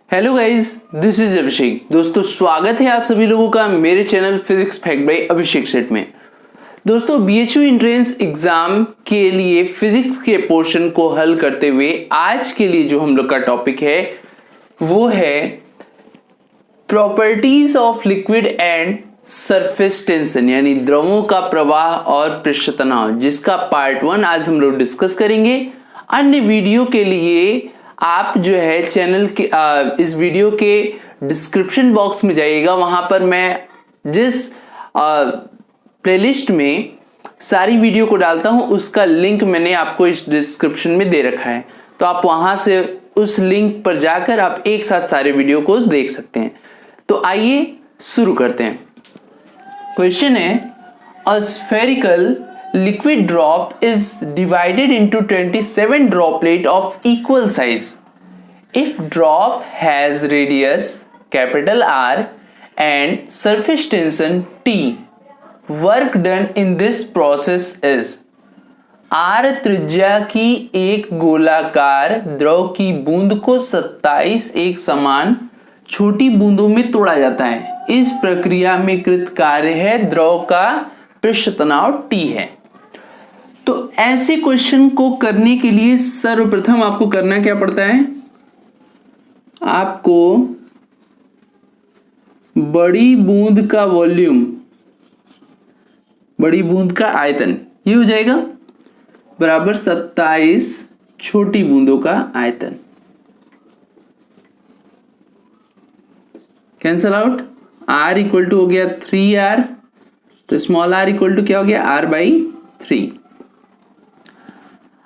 Hello guys, this is अभिषेक। दोस्तों, स्वागत है आप सभी लोगों का मेरे चैनल फिजिक्स फैक्ट बाय अभिषेक सेट में। दोस्तों, बीएचयू एंट्रेंस एग्जाम के लिए फिजिक्स के पोर्शन को हल करते हुए आज के लिए जो हम लोग का टॉपिक है वो है properties of liquid and surface tension, यानी द्रवों का प्रवाह और पृष्ठ तनाव, जिसका पार्ट 1 आज हम लोग डिस्कस करेंगे। अन्य वीडियो के लिए आप जो है चैनल के इस वीडियो के डिस्क्रिप्शन बॉक्स में जाइएगा। वहां पर मैं जिस प्लेलिस्ट में सारी वीडियो को डालता हूं उसका लिंक मैंने आपको इस डिस्क्रिप्शन में दे रखा है, तो आप वहां से उस लिंक पर जाकर आप एक साथ सारे वीडियो को देख सकते हैं। तो आइए शुरू करते हैं। क्वेश्चन है, a spherical liquid drop is divided into 27 droplet of equal size. If drop has radius capital R and surface tension T, work done in this process is R त्रिज्या की एक गोलाकार द्रव की बूंद को 27 एक समान छोटी बूंदों में तोड़ा जाता है। इस प्रक्रिया में कृत कार्य है द्रव का पृष्ठ तनाव T है। तो ऐसे क्वेश्चन को करने के लिए सर्वप्रथम आपको करना क्या पड़ता है, आपको बड़ी बूंद का वॉल्यूम, बड़ी बूंद का आयतन, ये हो जाएगा बराबर 27 छोटी बूंदों का आयतन। Cancel out, R equal to हो गया 3R, तो स्मॉल r इक्वल टू क्या हो गया R/3।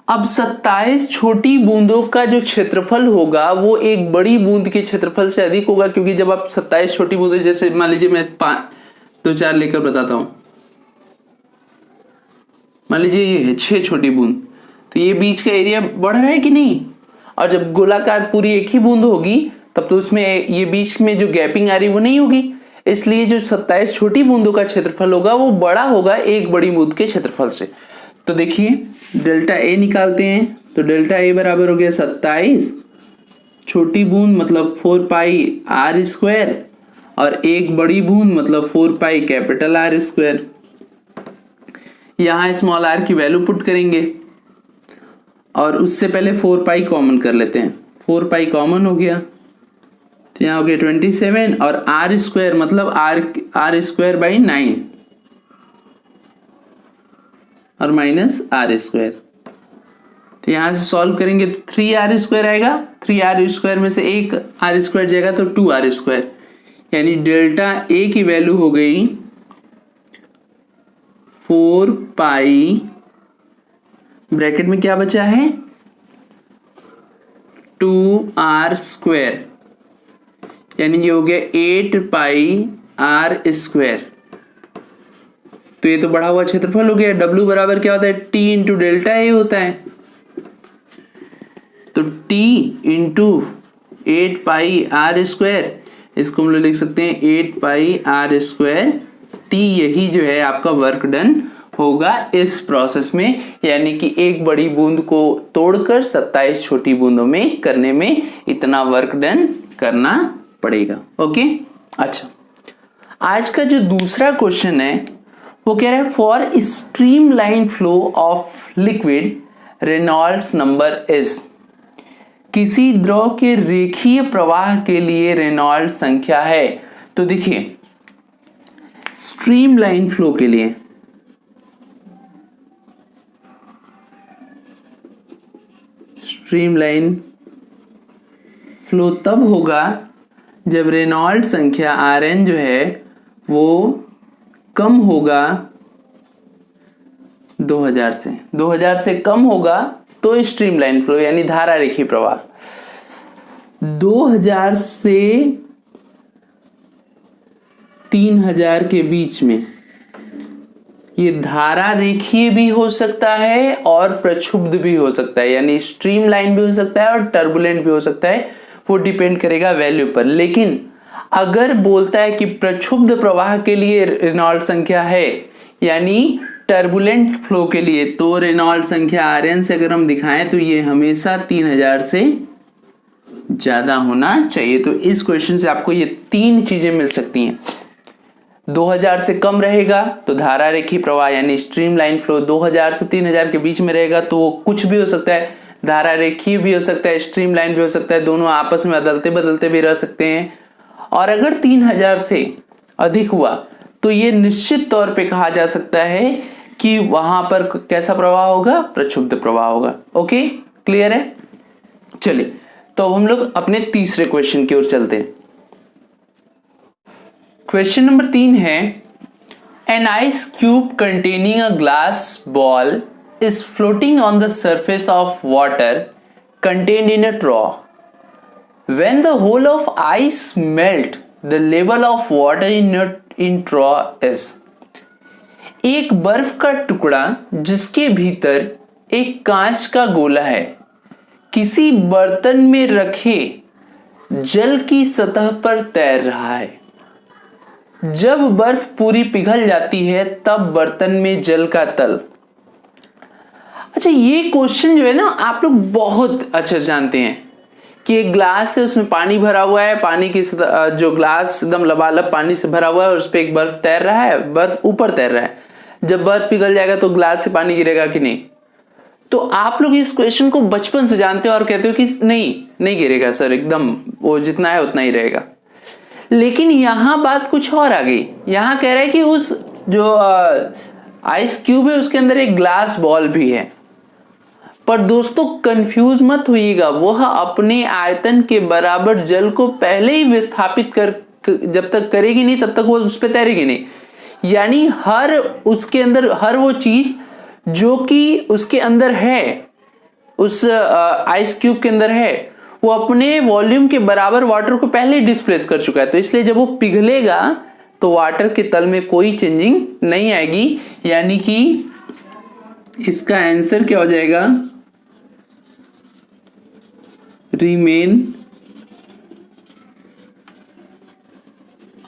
अब 27 छोटी बूंदों का जो क्षेत्रफल होगा वो एक बड़ी बूंद के क्षेत्रफल से अधिक होगा, क्योंकि जब आप 27 छोटी बूंदें, जैसे मान लीजिए मैं 2-4 लेकर बताता हूं। मान लीजिए ये है 6 छोटी बूंद, तो ये बीच का एरिया बढ़ रहा है कि नहीं, और जब गोलाकार पूरी एक ही बूंद होगी तब तो उसमें ये बीच में जो गैपिंग आ रही वो नहीं होगी, इसलिए जो 27 छोटी बूंदों का क्षेत्रफल होगा वो बड़ा होगा एक बड़ी बूंद के क्षेत्रफल से। तो देखिए डेल्टा ए निकालते हैं, तो डेल्टा ए बराबर हो गया 27 छोटी बूंद मतलब 4 पाई R स्क्वायर, और एक बड़ी बूंद मतलब 4 पाई कैपिटल R स्क्वायर। यहां स्मॉल r की वैल्यू पुट करेंगे और उससे पहले 4 पाई कॉमन कर लेते हैं। 4 पाई कॉमन हो गया तो यहां हो गया 27, और R स्क्वायर मतलब R स्क्वायर बाई 9 और माइनस R स्क्वायर। तो यहां से सॉल्व करेंगे तो 3R स्क्वायर आएगा, 3R स्क्वायर में से एक R स्क्वायर जाएगा तो 2R स्क्वायर, यानी डेल्टा ए की वैल्यू हो गई 4 पाई, ब्रैकेट में क्या बचा है 2R स्क्वायर, यानी ये हो गया 8 पाई R स्क्वायर। तो ये तो बढ़ा हुआ क्षेत्रफल हो गया। W बराबर क्या होता है, T इंटू डेल्टा ए होता है, तो T इंटू 8 पाई R स्क्वायर, इसको हम लोग लिख सकते हैं 8 पाई R स्क्वायर T। यही जो है आपका वर्क डन होगा इस प्रोसेस में, यानी कि एक बड़ी बूंद को तोड़कर 27 छोटी बूंदों में करने में इतना वर्क डन करना पड़ेगा। ओके, अच्छा, आज का जो दूसरा क्वेश्चन है वो कह रहा है, for stream line flow of liquid Reynolds number is. किसी द्रव के रेखीय प्रवाह के लिए रेनॉल्ड्स संख्या है। तो देखिए स्ट्रीम लाइन फ्लो के लिए स्ट्रीम लाइन फ्लो तब होगा जब रेनॉल्ड्स संख्या Rn जो है वो कम होगा 2000 से कम होगा तो स्ट्रीम लाइन फ्लो यानी धारा रेखीय प्रवाह। 2000 से 3000 के बीच में ये धारा रेखीय भी हो सकता है और प्रक्षुब्ध भी हो सकता है, यानी स्ट्रीम लाइन भी हो सकता है और टर्बुलेंट भी हो सकता है, वो डिपेंड करेगा वैल्यू पर। लेकिन अगर बोलता है कि प्रक्षुब्ध प्रवाह के लिए रेनॉल्ड्स संख्या है, यानी टर्बुलेंट फ्लो के लिए, तो रेनॉल्ड्स संख्या Rn से अगर हम दिखाएं तो ये हमेशा 3000 से ज्यादा होना चाहिए। तो इस क्वेश्चन से आपको ये 3 चीजें मिल सकती हैं। 2000 से कम रहेगा तो धारा रेखीय प्रवाह यानी स्ट्रीम लाइन फ्लो, 2000 से 3000 के बीच में रहेगा तो वो कुछ भी हो सकता है, धारा रेखीय भी हो सकता है, स्ट्रीम लाइन भी हो सकता है, दोनों आपस में बदलते बदलते भी रह सकते हैं। और अगर 3000 से अधिक हुआ तो ये निश्चित तौर पे कहा जा सकता है कि वहां पर कैसा प्रवाह होगा, प्रक्षुब्ध प्रवाह होगा। ओके, क्लियर है? चलिए तो अब हम लोग अपने तीसरे क्वेश्चन की ओर चलते हैं। क्वेश्चन नंबर 3 है, an ice cube containing a glass ball is floating on the surface of water contained in a trough. When the whole of ice melt the level of water in trough is. एक बर्फ का टुकड़ा जिसके भीतर एक कांच का गोला है किसी बर्तन में रखे जल की सतह पर तैर रहा है। जब बर्फ पूरी पिघल जाती है तब बर्तन में जल का तल। अच्छा, ये क्वेश्चन जो है ना आप लोग बहुत अच्छे जानते हैं कि एक ग्लास है, उसमें पानी भरा हुआ है, पानी की जो ग्लास एकदम लबालब पानी से भरा हुआ है और उस पर एक बर्फ तैर रहा है, बर्फ ऊपर तैर रहा है। जब बर्फ पिघल जाएगा तो ग्लास से पानी गिरेगा कि नहीं? तो आप लोग इस क्वेश्चन को बचपन से जानते हो और कहते हो कि नहीं गिरेगा सर, एकदम वो जितना है उतना ही रहेगा। लेकिन यहां बात कुछ और आ गई। यहां कह रहा है कि उस जो आइस क्यूब है उसके अंदर एक ग्लास बॉल भी है। पर दोस्तों कंफ्यूज मत होइएगा, वह अपने आयतन के बराबर जल को पहले ही विस्थापित कर, जब तक करेगी नहीं तब तक वो उस पर तैरेगी नहीं। यानी उसके अंदर हर वो चीज जो कि उसके अंदर है, उस आइस क्यूब के अंदर है, वो अपने वॉल्यूम के बराबर वाटर को पहले ही डिस्प्लेस कर चुका है। तो इसलिए जब वो पिघलेगा तो वाटर के तल में कोई चेंजिंग नहीं आएगी। यानी कि इसका आंसर क्या हो जाएगा, रिमेन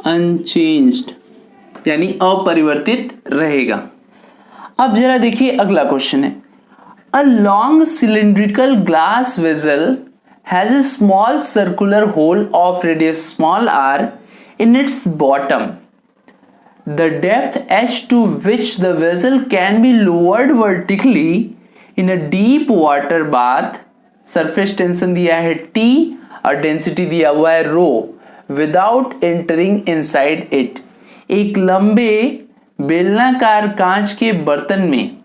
अनचेंज्ड, यानी अपरिवर्तित रहेगा। अब जरा देखिए अगला क्वेश्चन है, a long cylindrical glass vessel has a small circular hole of radius small r in its bottom. The depth h to which the vessel can be lowered vertically in a deep water bath, surface tension दिया है T और density दिया हुआ है rho, without entering inside it. एक लंबे बेलनाकार कांच के बर्तन में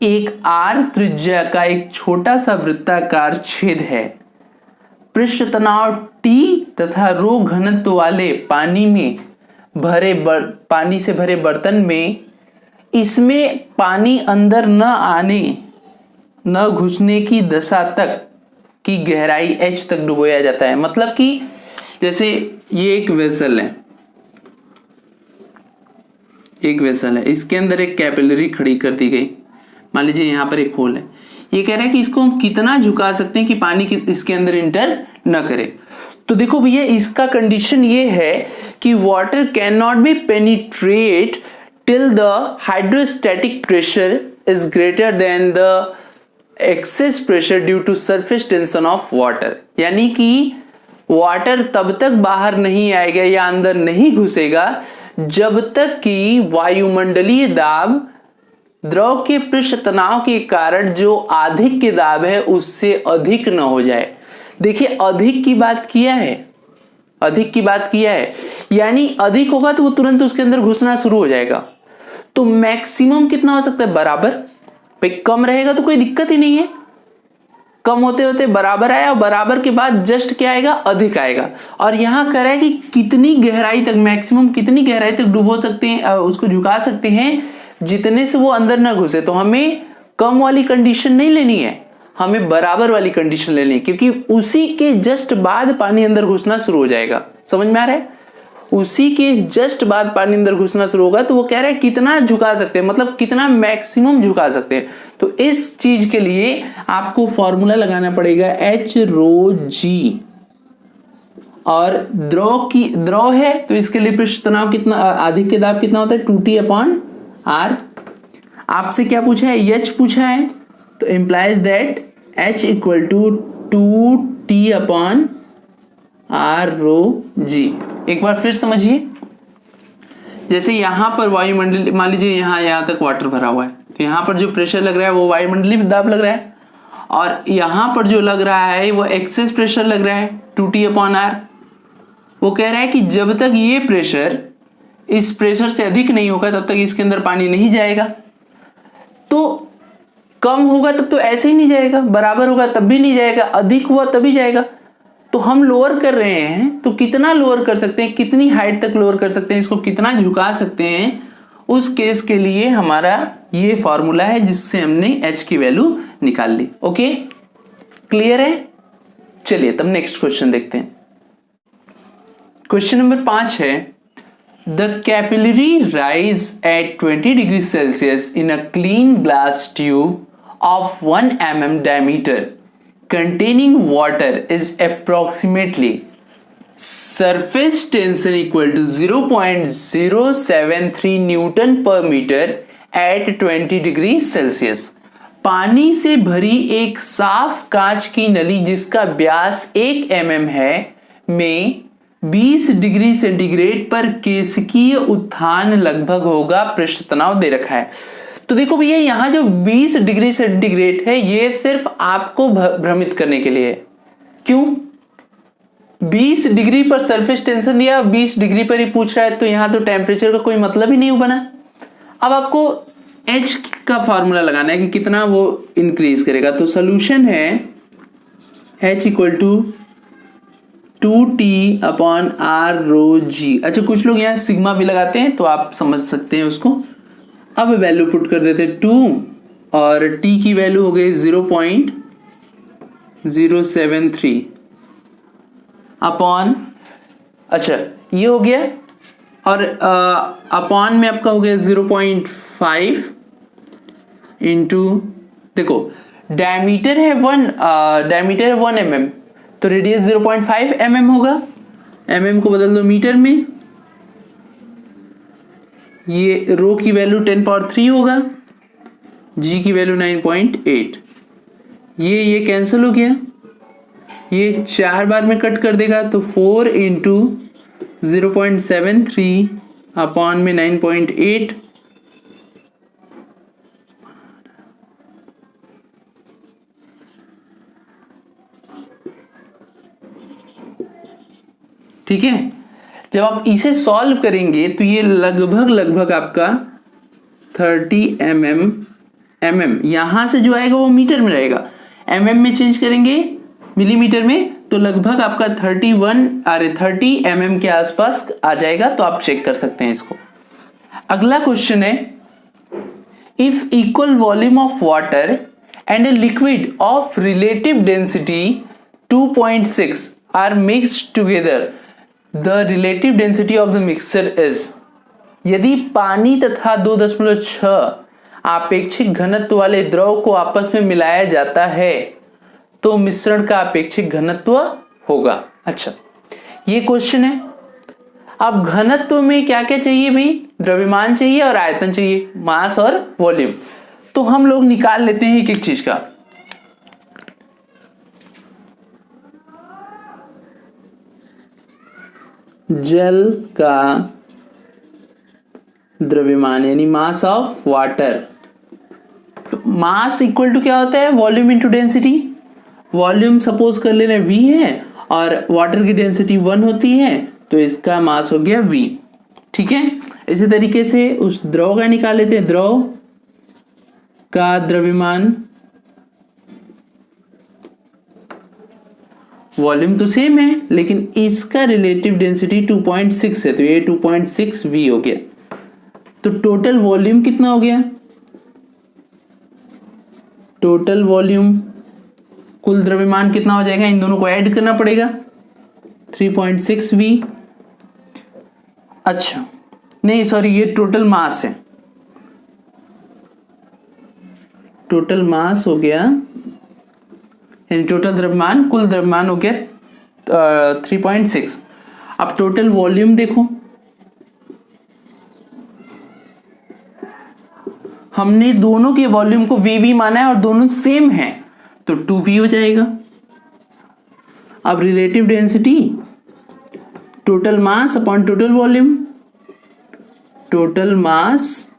एक आर त्रिज्या का एक छोटा सा वृत्ताकार छेद है। पृष्ठ तनाव T तथा रो घनत्व वाले पानी से भरे बर्तन में इसमें पानी अंदर न घुसने की दशा तक की गहराई h तक डुबोया जाता है। मतलब कि जैसे ये एक वेसल है, इसके अंदर एक कैपिलरी खड़ी कर दी गई। मान लीजिए यहाँ पर एक होल है। ये कह रहा है कि इसको हम कितना झुका सकते हैं कि पानी इसके अंदर इंटर न करे। तो देखो भैया, इसका कंडीशन ये है कि water can not be penetrate till the hydrostatic pressure is greater than the excess pressure due to surface tension of water. यानी कि वाटर तब तक बाहर नहीं आएगा या अंदर नहीं घुसेगा जब तक कि वायुमंडलीय दाब द्रव के पृष्ठ तनाव के कारण जो अधिक के दाब है उससे अधिक न हो जाए। देखिए अधिक की बात किया है, यानी अधिक होगा तो वो तुरंत उसके अंदर घुसना शुरू हो जाएगा। तो मैक्सिमम कितना हो सकता है, बराबर। भाई कम रहेगा तो कोई दिक्कत ही नहीं है, कम होते होते बराबर आया और बराबर के बाद जस्ट क्या आएगा, अधिक आएगा। और यहां कह रहा है कि कितनी गहराई तक, मैक्सिमम कितनी गहराई तक डुबो सकते हैं, उसको झुका सकते हैं जितने से वो अंदर ना घुसे। तो हमें कम वाली कंडीशन नहीं लेनी है, हमें बराबर वाली कंडीशन लेनी है, क्योंकि उसी के जस्ट बाद पानी अंदर घुसना शुरू हो जाएगा। समझ में आ रहा है? उसी के जस्ट बाद पानी अंदर घुसना शुरू होगा। तो वो कह रहा है कितना झुका सकते हैं, मतलब कितना मैक्सिमम झुका सकते हैं। तो इस चीज के लिए आपको फॉर्मूला लगाना पड़ेगा H रो G। और द्रव है तो इसके लिए पृष्ठ तनाव कितना, अधिक के दाब कितना होता है, 2T/R। आपसे क्या पूछा है, H पूछा है, तो implies that H equal to 2T/r(ρg). एक बार फिर समझिए, जैसे यहां पर वायुमंडल, मान लीजिए यहां तक वाटर भरा हुआ है, तो यहां पर जो प्रेशर लग रहा है वो वायुमंडलीय दाब लग रहा है, और यहां पर जो लग रहा है वो एक्सेस प्रेशर लग रहा है 2T/r। वो कह रहा है कि जब तक ये प्रेशर इस प्रेशर से अधिक नहीं होगा तब तक इसके अंदर पानी नहीं जाएगा। तो कम होगा तब तो ऐसे ही नहीं जाएगा, बराबर होगा तब भी नहीं जाएगा, अधिक हुआ तभी जाएगा। तो हम लोअर कर रहे हैं, तो कितना लोअर कर सकते हैं, कितनी हाइट तक लोअर कर सकते हैं, इसको कितना झुका सकते हैं, उस केस के लिए हमारा ये फॉर्मूला है जिससे हमने h की वैल्यू निकाल ली। ओके, क्लियर है? चलिए तब नेक्स्ट क्वेश्चन देखते हैं। क्वेश्चन नंबर 5 है, the capillary rise at 20 degree Celsius in a clean glass tube of 1 mm diameter containing water is approximately surface tension equal to 0.073 Newton per meter at 20 degree Celsius. पानी से भरी एक साफ कांच की नली जिसका व्यास 1 mm है में 20 डिग्री सेंटीग्रेड पर केशिकीय उत्थान लगभग होगा। पृष्ठ तनाव दे रखा है। तो देखो भैया, यहां जो 20 डिग्री सेंटीग्रेड है ये सिर्फ आपको भ्रमित करने के लिए है। क्यों? 20 डिग्री पर सरफेस टेंशन दिया, 20 डिग्री पर ही पूछ रहा है, तो यहां तो टेम्परेचर का कोई मतलब ही नहीं बना। अब आपको H का फॉर्मूला लगाना है कि कितना वो इंक्रीज करेगा। तो सोल्यूशन है H इक्वल टू 2T/r(ρg). अच्छा, कुछ लोग यहाँ सिग्मा भी लगाते हैं तो आप समझ सकते हैं उसको। अब वैल्यू पुट कर देते 2 और T की वैल्यू हो गई 0.073 अपॉन, अच्छा ये हो गया, और अपॉन में आपका हो गया 0.5 इंटू, देखो डायमीटर है 1 mm, तो रेडियस 0.5 mm होगा। mm को बदल दो मीटर में, ये रो की वैल्यू 10³ होगा, जी की वैल्यू 9.8। ये कैंसिल हो गया, ये 4 बार में कट कर देगा, तो 4 इंटू 0.73 अपॉन में 9.8, ठीक है। जब आप इसे सॉल्व करेंगे तो ये लगभग आपका 30 mm यहां से जो आएगा वो मीटर में रहेगा, mm में चेंज करेंगे मिलीमीटर में, तो लगभग आपका 30 mm के आसपास आ जाएगा। तो आप चेक कर सकते हैं इसको। अगला क्वेश्चन है, if equal volume of water and a liquid of relative density 2.6 are mixed together, the relative density of the mixture is. यदि पानी तथा 2.6 आपेक्षिक घनत्व वाले द्रव को आपस में मिलाया जाता है तो मिश्रण का आपेक्षिक घनत्व होगा। अच्छा, ये क्वेश्चन है। अब घनत्व में क्या क्या चाहिए भाई? द्रव्यमान चाहिए और आयतन चाहिए, मास और वॉल्यूम। तो हम लोग निकाल लेते हैं एक एक चीज का। जल का द्रव्यमान यानी mass of water, mass equal to क्या होता है? Volume into density. Volume suppose कर लेना V है और वाटर की डेंसिटी 1 होती है, तो इसका मास हो गया V। ठीक है, इसी तरीके से उस द्रव का निकाल लेते हैं। द्रव का द्रव्यमान, वॉल्यूम तो सेम है लेकिन इसका रिलेटिव डेंसिटी 2.6 है, तो ये 2.6 V हो गया। तो टोटल वॉल्यूम कितना हो गया? टोटल वॉल्यूम, कुल द्रव्यमान कितना हो जाएगा? इन दोनों को ऐड करना पड़ेगा, 3.6 V। अच्छा नहीं सॉरी, ये टोटल मास है। टोटल मास हो गया यानी टोटल द्रव्यमान, कुल द्रव्यमान हो गया 3.6। अब टोटल वॉल्यूम देखो, हमने दोनों के वॉल्यूम को VV माना है और दोनों सेम है, तो 2V हो जाएगा। अब relative density total mass upon total volume, total mass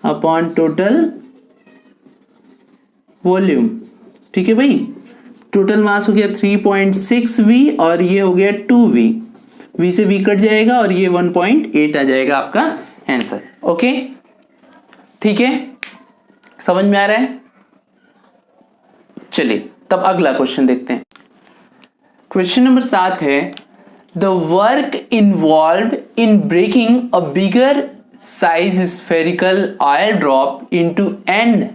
upon total volume. ठीक है भाई, टोटल मास हो गया 3.6V और ये हो गया 2V, V से V कट जाएगा और ये 1.8 आ जाएगा आपका आंसर। ओके ठीक है, समझ में आ रहा है? चलिए तब अगला क्वेश्चन देखते हैं। क्वेश्चन नंबर 7 है, the work involve in breaking a bigger size spherical oil drop into n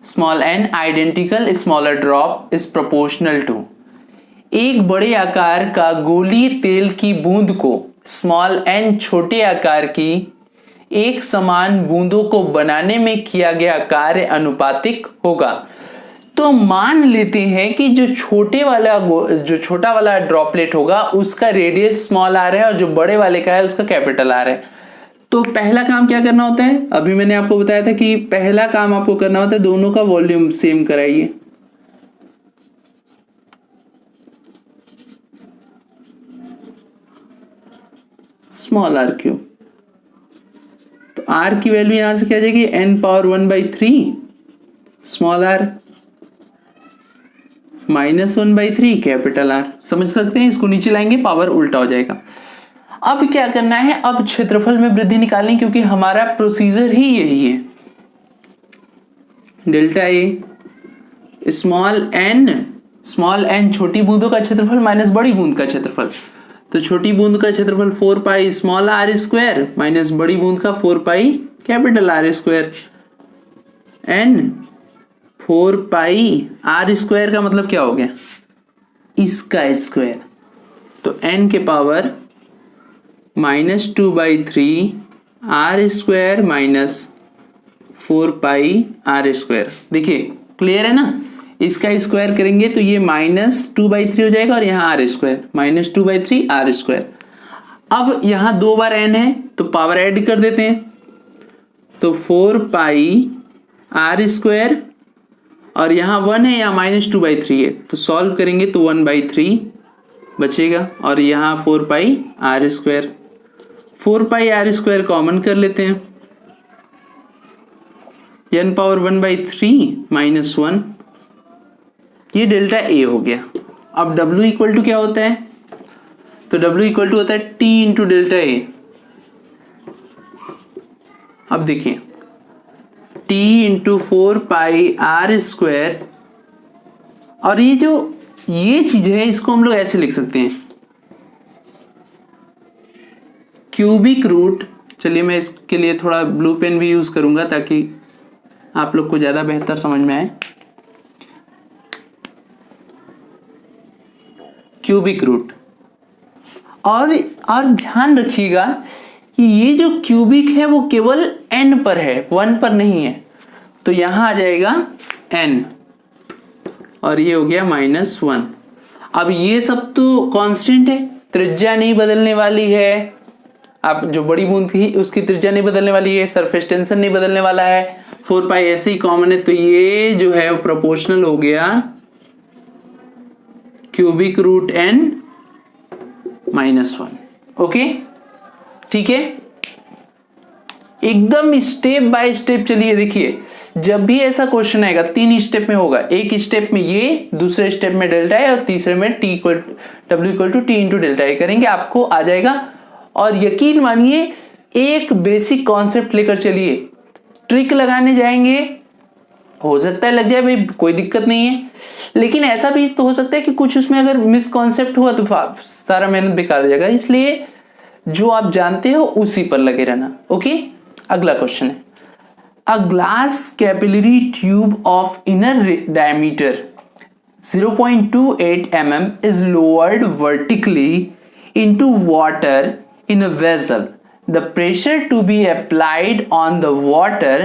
small and identical smaller drop is proportional to. एक बड़े आकार का गोली तेल की बूंद को स्मॉल एन छोटे आकार की एक समान बूंदों को बनाने में किया गया कार्य अनुपातिक होगा। तो मान लेते हैं कि जो छोटा वाला ड्रॉपलेट होगा उसका रेडियस स्मॉल आ रहा है और जो बड़े वाले का है उसका कैपिटल आ रहा है। तो पहला काम क्या करना होता है, अभी मैंने आपको बताया था कि पहला काम आपको करना होता है दोनों का वॉल्यूम सेम कराइए। स्मॉल आर क्यूब, तो आर की वैल्यू यहां से क्या आ जाएगी, n power 1/3 small R minus 1/3 capital R. समझ सकते हैं, इसको नीचे लाएंगे पावर उल्टा हो जाएगा। अब क्या करना है, अब क्षेत्रफल में वृद्धि निकालनी, क्योंकि हमारा प्रोसीजर ही यही है। डेल्टा ए स्मॉल एन छोटी बूंदों का क्षेत्रफल माइनस बड़ी बूंद का क्षेत्रफल। तो छोटी बूंद का क्षेत्रफल 4 pi small R square minus बड़ी बूंद का 4 pi capital R square. N 4 pi are square का मतलब क्या हो गया, इसका स्क्वायर। तो एन के power -2/3 R square minus 4 pi are square. देखिए क्लियर है ना, इसका स्क्वायर करेंगे तो ये -2/3 हो जाएगा और यहाँ आर स्क्वायर -2/3 आर स्क्वायर। अब यहाँ 2 बार n है तो पावर ऐड कर देते हैं, तो 4 पाई आर स्क्वायर और यहाँ 1 है, यहाँ -2/3 है, तो सॉल्व करेंगे तो 1/3 बचेगा और यहाँ 4 pi are square. 4 pi are square common कर लेते हैं, n पावर 1/3 माइनस 1, ये डेल्टा ए हो गया। अब W इक्वल टू क्या होता है, तो W इक्वल टू होता है T इंटू डेल्टा ए। अब देखिए T into 4 pi are square, और ये चीज है इसको हम लोग ऐसे लिख सकते हैं क्यूबिक रूट। चलिए मैं इसके लिए थोड़ा ब्लू पेन भी यूज करूंगा ताकि आप लोग को ज्यादा बेहतर समझ में आए। क्यूबिक रूट, और ध्यान रखिएगा कि ये जो क्यूबिक है वो केवल n पर है, 1 पर नहीं है। तो यहां आ जाएगा n और ये हो गया -1। अब ये सब तो कांस्टेंट है, त्रिज्या नहीं बदलने वाली है। अब जो बड़ी बूंद थी उसकी त्रिज्या नहीं बदलने वाली है, सरफेस टेंशन नहीं बदलने वाला है, 4 पाई ऐसे ही कॉमन है। तो ये जो है वो प्रोपोर्शनल हो गया क्यूबिक रूट n -1। ओके ठीक है, एकदम स्टेप बाय स्टेप चलिए। देखिए जब भी ऐसा क्वेश्चन आएगा 3 स्टेप में होगा, एक स्टेप में ये, दूसरे स्टेप में डेल्टा है और तीसरे में W equal to T into delta A करेंगे, आपको आ जाएगा। और यकीन मानिए एक बेसिक कॉन्सेप्ट लेकर चलिए, ट्रिक लगाने जाएंगे हो सकता है लग जाए भाई, कोई दिक्कत नहीं है, लेकिन ऐसा भी तो हो सकता है कि कुछ उसमें अगर मिसकॉन्सेप्ट हुआ तो सारा मेहनत बेकार हो जाएगा। इसलिए जो आप जानते हो उसी पर लगे रहना। ओके अगला क्वेश्चन है, a glass capillary tube of inner diameter 0.28 mm is lowered vertically into water in a vessel. The pressure to be applied on the water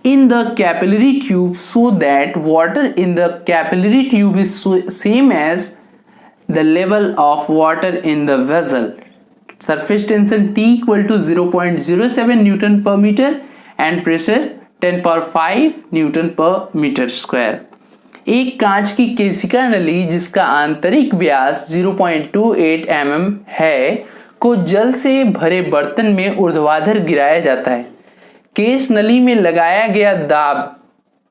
in the capillary tube so that water in the capillary tube is same as the level of water in the vessel. Surface tension T equal to 0.07 Newton per meter and pressure 10 power 5 Newton per meter square. एक कांच की केशिका नली जिसका आंतरिक व्यास 0.28 mm है को जल से भरे बर्तन में ऊर्ध्वाधर गिराया जाता है। केश नली में लगाया गया दाब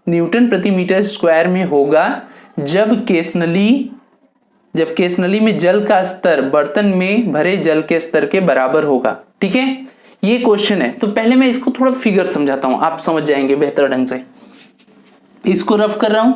न्यूटन प्रति मीटर स्क्वायर में होगा जब केश नली में जल का स्तर बर्तन में भरे जल के स्तर के बराबर होगा। ठीक है, ये क्वेश्चन है। तो पहले मैं इसको थोड़ा फिगर समझाता हूं, आप समझ जाएंगे बेहतर ढंग से। इसको रफ कर रहा हूं।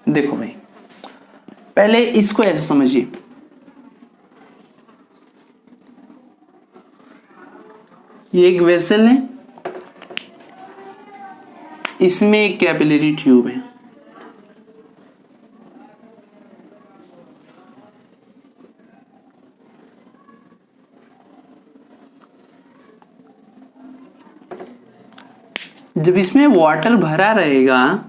देखो भाई, पहले इसको ऐसे समझिए। ये एक वेसल है, इसमें एक कैपिलरी ट्यूब है। जब इसमें वाटर भरा रहेगा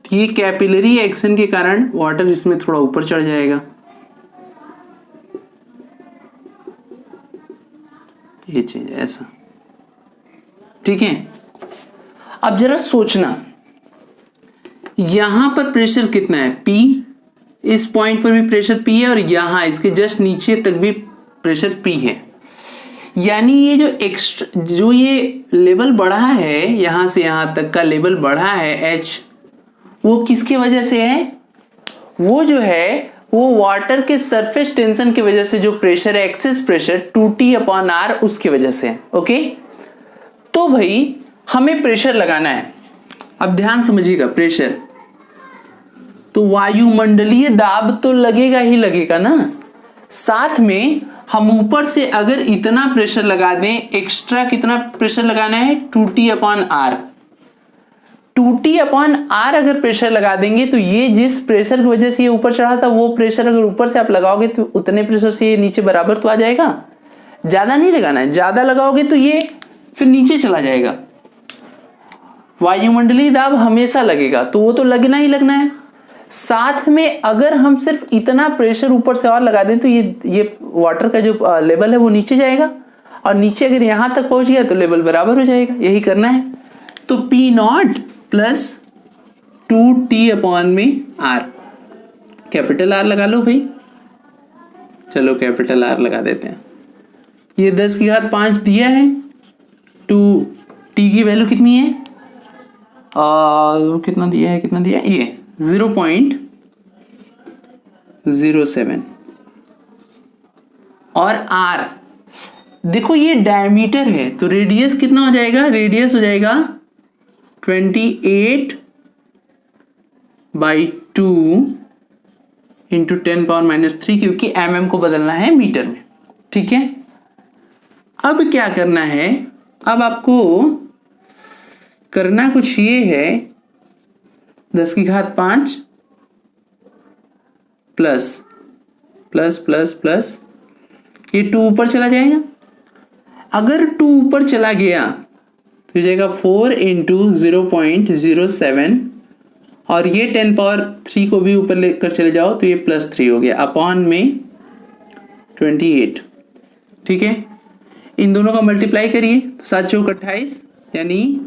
ये कैपिलरी एक्शन के कारण वाटर इसमें थोड़ा ऊपर चढ़ जाएगा। ये चीज ऐसा, ठीक है। अब जरा सोचना, यहां पर प्रेशर कितना है, P। इस पॉइंट पर भी प्रेशर P है और यहां इसके जस्ट नीचे तक भी प्रेशर P है। यानी ये जो ये लेवल बढ़ा है, यहां से यहां तक का लेवल बढ़ा है H, वो किसकी वजह से है? वो जो है वो वाटर के सरफेस टेंशन की वजह से जो प्रेशर है, एक्सेस प्रेशर 2T/R, उसकी वजह से है। ओके, तो भाई हमें प्रेशर लगाना है। अब ध्यान समझिएगा, प्रेशर तो वायुमंडलीय दाब तो लगेगा ही लगेगा ना, साथ में हम ऊपर से अगर इतना प्रेशर लगा दें, एक्स्ट्रा कितना प्रेशर लगाना है, 2T/R। 2T/R अगर प्रेशर लगा देंगे तो ये जिस प्रेशर की वजह से ये ऊपर चढ़ा था, वो प्रेशर अगर ऊपर से आप लगाओगे तो उतने प्रेशर से ये नीचे बराबर तो आ जाएगा। ज्यादा नहीं लगाना है, ज्यादा लगाओगे तो ये फिर नीचे चला जाएगा। वायुमंडलीय दाब हमेशा लगेगा, तो वो तो लगना ही लगना है। साथ में अगर हम सिर्फ इतना प्रेशर ऊपर से और लगा दें तो ये वाटर का जो लेवल है वो नीचे जाएगा, और नीचे अगर यहां तक पहुंच गया तो लेवल बराबर हो जाएगा। यही करना है। तो P0 plus 2T/R, capital R लगा लो भाई। चलो कैपिटल R लगा देते हैं। ये 10⁵ दिया है। 2T की वैल्यू कितनी है, कितना दिया है, ये 0.07। और R देखो ये डायमीटर है, तो रेडियस कितना हो जाएगा, रेडियस हो जाएगा 28/2 इंटू 10⁻³ क्योंकि mm को बदलना है मीटर में। ठीक है, अब क्या करना है, अब आपको करना कुछ ये है, 10⁵ प्लस प्लस प्लस प्लस, ये 2 ऊपर चला जाएगा। अगर 2 ऊपर चला गया तो जाएगा 4 इंटू 0.07, और ये 10⁻³ को भी ऊपर लेकर चले जाओ तो ये +3 हो गया, अपॉन में 28। ठीक है, इन दोनों का मल्टीप्लाई करिए, 7×4 = 28, यानी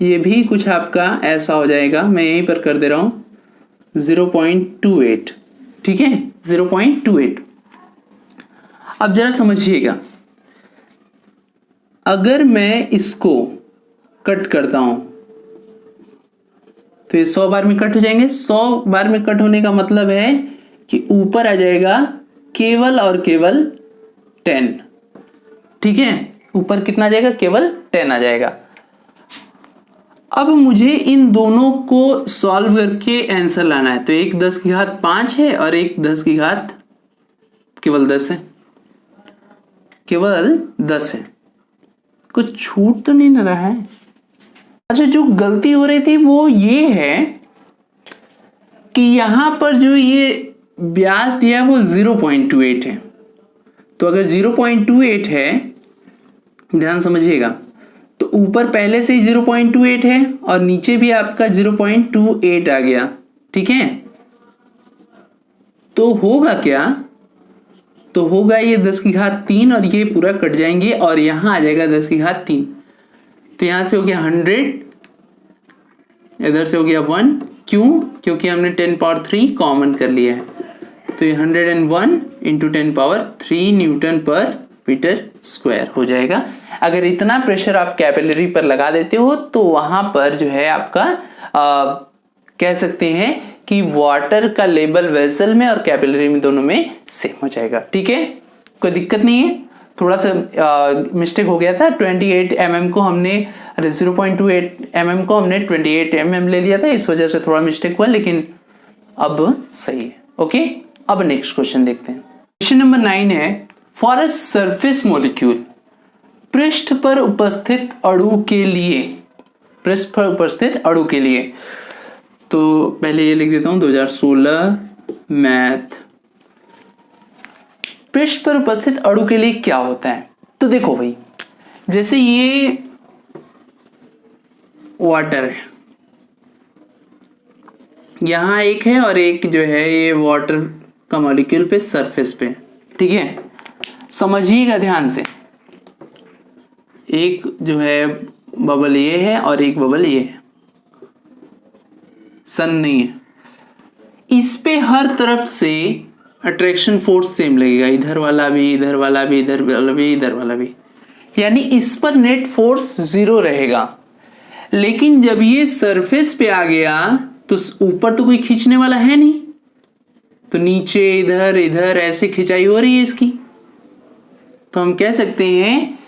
ये भी कुछ आपका ऐसा हो जाएगा। मैं यहीं पर कर दे रहा हूं 0.28। ठीक है, 0.28। अब जरा समझिएगा, अगर मैं इसको कट करता हूं तो ये 100 बार में कट हो जाएंगे। 100 बार में कट होने का मतलब है कि ऊपर आ जाएगा केवल और केवल 10। ठीक है, ऊपर कितना आ जाएगा, केवल 10 आ जाएगा। अब मुझे इन दोनों को सॉल्व करके आंसर लाना है। तो एक 10⁵ है और एक 10⁵ केवल 10 है, केवल 10 है। कुछ छूट तो नहीं ना रहा है। अच्छा, जो गलती हो रही थी वो ये है कि यहां पर जो ये व्यास दिया है वो 0.28 है। तो अगर 0.28 है, ध्यान समझिएगा, तो ऊपर पहले से ही 0.28 है और नीचे भी आपका 0.28 आ गया। ठीक है, तो होगा क्या, तो होगा ये 10 की घात 3 और ये पूरा कट जाएंगे और यहां आ जाएगा 10 की घात 3। तो यहां से हो गया 100, इधर से हो गया 1। क्यों? क्योंकि हमने 10 पावर 3 कॉमन कर लिया है। तो ये 101 इंटू 10 पावर 3 न्यूटन पर मीटर स्क्वायर हो जाएगा। अगर इतना प्रेशर आप कैपिलरी पर लगा देते हो तो वहां पर जो है आपका कह सकते हैं कि वाटर का लेवल वेसल में और कैपिलरी में दोनों में सेम हो जाएगा। ठीक है, कोई दिक्कत नहीं है। थोड़ा सा मिस्टेक हो गया था, 28 mm को हमने 0.28 mm को हमने 28 mm ले लिया था, इस वजह से थोड़ा मिस्टेक हुआ, लेकिन अब सही है। ओके, अब नेक्स्ट क्वेश्चन देखते हैं। क्वेश्चन नंबर 9 है, फॉर अ सरफेस मॉलिक्यूल, पृष्ठ पर उपस्थित अणु के लिए, पृष्ठ पर उपस्थित अणु के लिए, तो पहले ये लिख देता हूं 2016 मैथ। पृष्ठ पर उपस्थित अणु के लिए क्या होता है? तो देखो भाई, जैसे ये वाटर है, यहां एक है और एक जो है ये वाटर का मॉलिक्यूल पे सरफेस पे। ठीक है, समझिएगा ध्यान से, एक जो है बबल ये है और एक बबल ये है, सन नहीं है। इस पे हर तरफ से अट्रैक्शन फोर्स सेम लगेगा, इधर वाला भी, इधर वाला भी, इधर वाला भी, इधर वाला भी, यानी इस पर नेट फोर्स 0 रहेगा। लेकिन जब ये सरफेस पे आ गया तो ऊपर तो कोई खींचने वाला है नहीं, तो नीचे इधर इधर ऐसे खिंचाई हो रही है इसकी। तो हम कह सकते हैं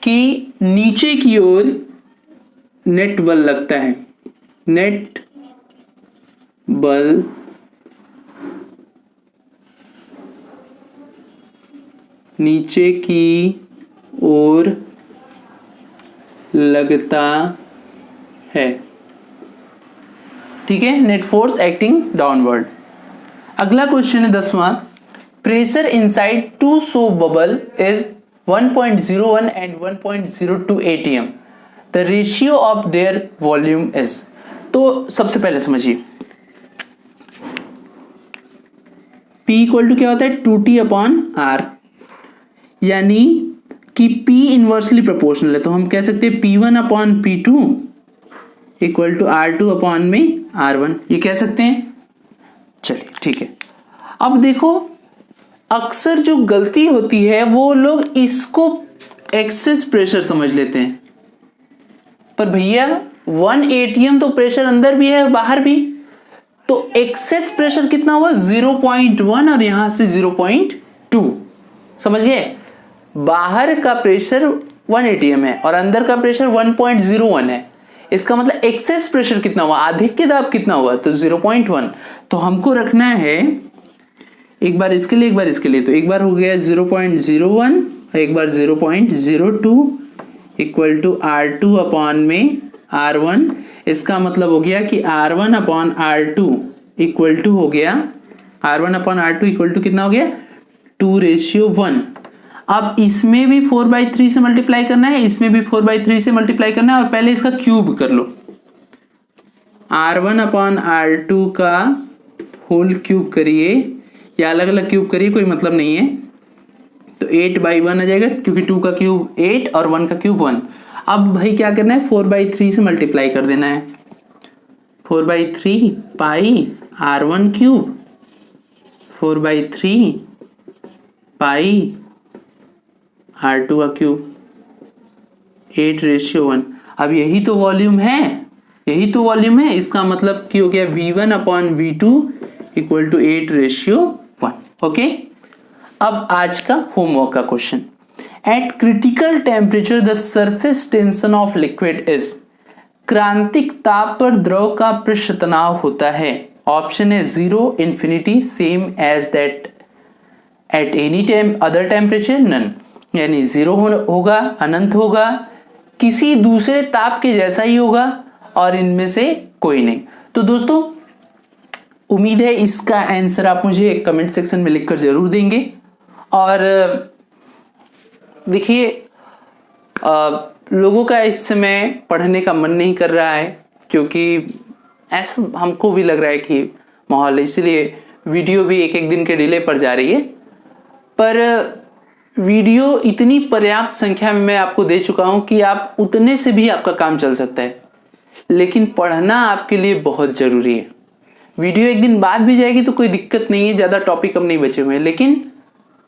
कि नीचे की ओर नेट बल लगता है, नेट बल नीचे की ओर लगता है। ठीक है, नेट फोर्स एक्टिंग डाउनवर्ड। अगला क्वेश्चन है 10वां, pressure inside to soap bubble is 1.01 and 1.02 atm, the ratio of their volume is. तो सबसे पहले समझिए, P इक्वल टू क्या होता है, 2T अपॉन R, यानी कि P इनवर्सली प्रोपोर्शनल है। तो हम कह सकते हैं P1 upon P2 equal to R2 upon में R1, ये कह सकते हैं। चलिए ठीक है, अब देखो अक्सर जो गलती होती है वो लोग इसको एक्सेस प्रेशर समझ लेते हैं, पर भैया 1 atm तो प्रेशर अंदर भी है बाहर भी, तो एक्सेस प्रेशर कितना हुआ 0.1 और यहां से 0.2। समझ गए, बाहर का प्रेशर 1 atm है और अंदर का प्रेशर 1.01 है। इसका मतलब एक्सेस प्रेशर कितना हुआ, अधिक के दाब कितना हुआ, तो 0.1। तो हमको रखना है एक बार इसके लिए एक बार इसके लिए, तो एक बार हो गया 0.01 और एक बार 0.02 इक्वल टू R2 अपॉन में R1। इसका मतलब हो गया कि R1 upon R2 equal to हो गया, R1 upon R2 equal to कितना हो गया 2:1। अब इसमें भी 4/3 से मल्टीप्लाई करना है, इसमें भी 4/3 से मल्टीप्लाई करना है, और पहले इसका क्यूब कर लो। R1 अपॉन R2 का होल क्यूब करिए या अलग अलग क्यूब करिए, कोई मतलब नहीं है। तो 8/1 आ जाएगा, क्योंकि 2 का क्यूब 8 और 1 का क्यूब 1। अब भाई क्या करना है, 4/3 से मल्टीप्लाई कर देना है। 4/3 पाई R1 क्यूब, 4/3 पाई R2 का क्यूब, 8:1। अब यही तो वॉल्यूम है, यही तो वॉल्यूम है। इसका मतलब कि हो गया V1 upon V2 equal to 8:1। Okay, अब आज का होमवर्क का question, eight critical temperature the surface tension of liquid is, क्रांतिक ताप पर द्रव का पृष्ठ तनाव होता है। ऑप्शन है 0, infinity, same as that at any other temperature, none. यानी जीरो होगा, अनंत होगा, किसी दूसरे ताप के जैसा ही होगा और इनमें से कोई नहीं। तो दोस्तों उम्मीद है इसका आंसर आप मुझे कमेंट सेक्शन में लिखकर जरूर देंगे। और देखिए लोगों का इस समय पढ़ने का मन नहीं कर रहा है, क्योंकि ऐसा हमको भी लग रहा है कि माहौल, इसलिए वीडियो भी एक एक दिन के डिले पर जा रही है। पर वीडियो इतनी पर्याप्त संख्या में मैं आपको दे चुका हूं कि आप उतने से भी आपका काम चल सकता है, लेकिन पढ़ना आपके लिए बहुत जरूरी है। वीडियो एक दिन बाद भी जाएगी तो कोई दिक्कत नहीं है, ज्यादा टॉपिक अब नहीं बचे हुए हैं, लेकिन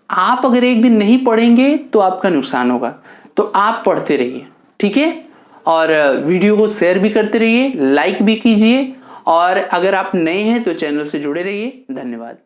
आप अगर एक दिन नहीं पढ़ेंगे तो आपका नुकसान होगा। तो आप पढ़ते रहिए, ठीक है, और वीडियो को शेयर भी करते रहिए, लाइक भी कीजिए, और अगर आप नए हैं तो चैनल से जुड़े रहिए। धन्यवाद।